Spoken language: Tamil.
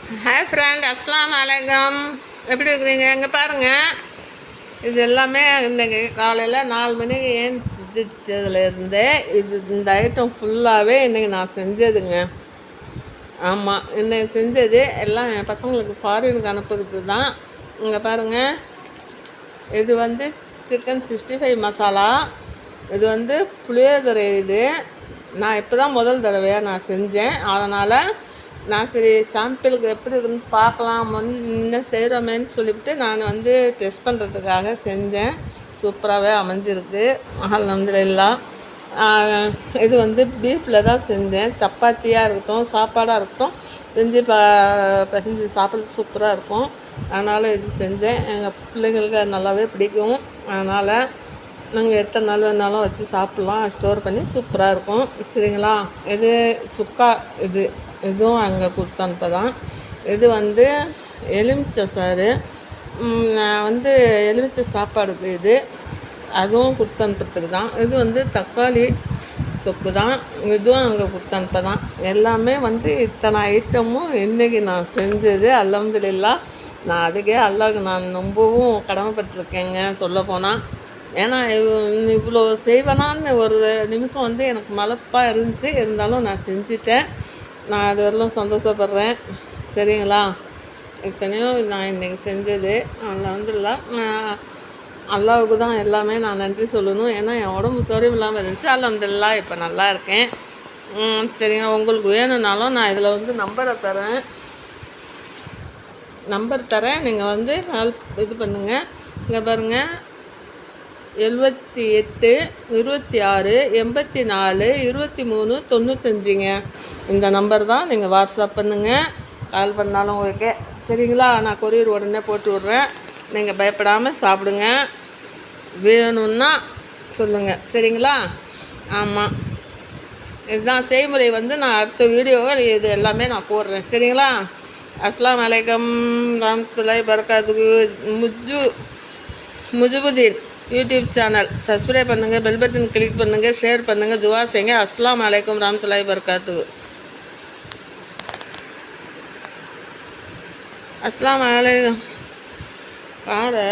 ஹாய் ஃப்ரெண்ட், அஸ்ஸலாமு அலைக்கும். எப்படி இருக்கிறீங்க? இங்கே பாருங்கள், இது எல்லாமே இன்றைக்கி காலையில் 4 மணிக்கு ஏந்திரிச்சதுலேருந்தே இந்த ஐட்டம் ஃபுல்லாகவே இன்றைக்கி நான் செஞ்சதுங்க. ஆமாம், இன்றைக்கி செஞ்சது எல்லாம் என் பசங்களுக்கு ஃபாரினுக்கு அனுப்புறது தான். இங்கே பாருங்கள், இது வந்து சிக்கன் 65 மசாலா. இது வந்து புளியோதரை. இது நான் இப்போ தான் முதல் தடவையாக நான் செஞ்சேன். அதனால் நான் சரி சாம்பிளுக்கு எப்படி இருக்குன்னு பார்க்கலாம், இன்னும் செய்கிறோமேன்னு சொல்லிவிட்டு நான் வந்து டெஸ்ட் பண்ணுறதுக்காக செஞ்சேன். சூப்பராகவே அமைஞ்சிருக்கு, அல்ஹம்துலில்லாஹ். இது வந்து பீஃபில் தான் செஞ்சேன். சப்பாத்தியாக இருக்கட்டும், சாப்பாடாக இருக்கட்டும், செஞ்சு செஞ்சு சாப்பிட்றது சூப்பராக இருக்கும். அதனால் இது செஞ்சேன். எங்கள் பிள்ளைங்களுக்கு அது நல்லாவே பிடிக்கும். அதனால் நாங்கள் எத்தனை நாள் வேணாலும் வச்சு சாப்பிட்லாம், ஸ்டோர் பண்ணி சூப்பராக இருக்கும். சரிங்களா? இது சுக்கா. இதுவும் அங்கே கொடுத்து அனுப்பதான். இது வந்து எலுமிச்சை சாறு. நான் வந்து எலுமிச்சை சாப்பாடுக்கு அதுவும் கொடுத்து அனுப்புறதுக்கு தான். இது வந்து தக்காளி தொக்கு தான். இதுவும் அங்கே கொடுத்து அனுப்பதான். எல்லாமே வந்து இத்தனை ஐட்டமும் இன்றைக்கி நான் செஞ்சது. அல்ஹம்துலில்லாஹ். நான் அதுக்கே அல்லாஹ்க்கு நான் ரொம்பவும் கடமைப்பட்டிருக்கேங்க சொல்லப்போனால். ஏன்னா இவ்வளோ செய்வேனான்னு ஒரு நிமிஷம் வந்து எனக்கு மலப்பாக இருந்துச்சு. இருந்தாலும் நான் செஞ்சிட்டேன். நான் அது வரலும் சந்தோஷப்படுறேன். சரிங்களா? இத்தனையும் நான் இன்றைக்கி செஞ்சது அல்ஹம்துலில்லாஹ். அல்லாவுக்கு தான் எல்லாமே நான் நன்றி சொல்லணும். ஏன்னா என் உடம்பு சோர்வு இல்லாமல் இருந்துச்சு. அல்ஹம்துலில்லாஹ் இப்போ நல்லா இருக்கேன். சரிங்க, உங்களுக்கு வேணும்னாலும் நான் இதில் வந்து நம்பர் தரேன். நீங்கள் வந்து இது பண்ணுங்கள். இங்கே பாருங்கள், 78 26 84 23 95ங்க. இந்த நம்பர் தான். நீங்கள் வாட்ஸ்அப் பண்ணுங்கள், கால் பண்ணாலும் ஓகே. சரிங்களா? நான் கொரியர் உடனே போட்டு விட்றேன். நீங்கள் பயப்படாமல் சாப்பிடுங்க. வேணும்னா சொல்லுங்கள். சரிங்களா? ஆமாம், இதுதான் செய்முறை. வந்து நான் அடுத்த வீடியோவை இது எல்லாமே நான் போடுறேன். சரிங்களா? அஸ்ஸலாமு அலைக்கும் ரஹ்மத்துல்லாஹி பரக்காத்துஹு. முஜிபுதீன் யூடியூப் சேனல் சப்ஸ்கிரைப் பண்ணுங்கள், பெல் பட்டன் கிளிக் பண்ணுங்கள், ஷேர் பண்ணுங்கள், துவா செய்யுங்க. அஸ்ஸலாமு அலைக்கும் ரஹ்மத்துல்லாஹி பரக்காத்துஹு. அஸ்ஸலாமு அலைக்கும். பாரு.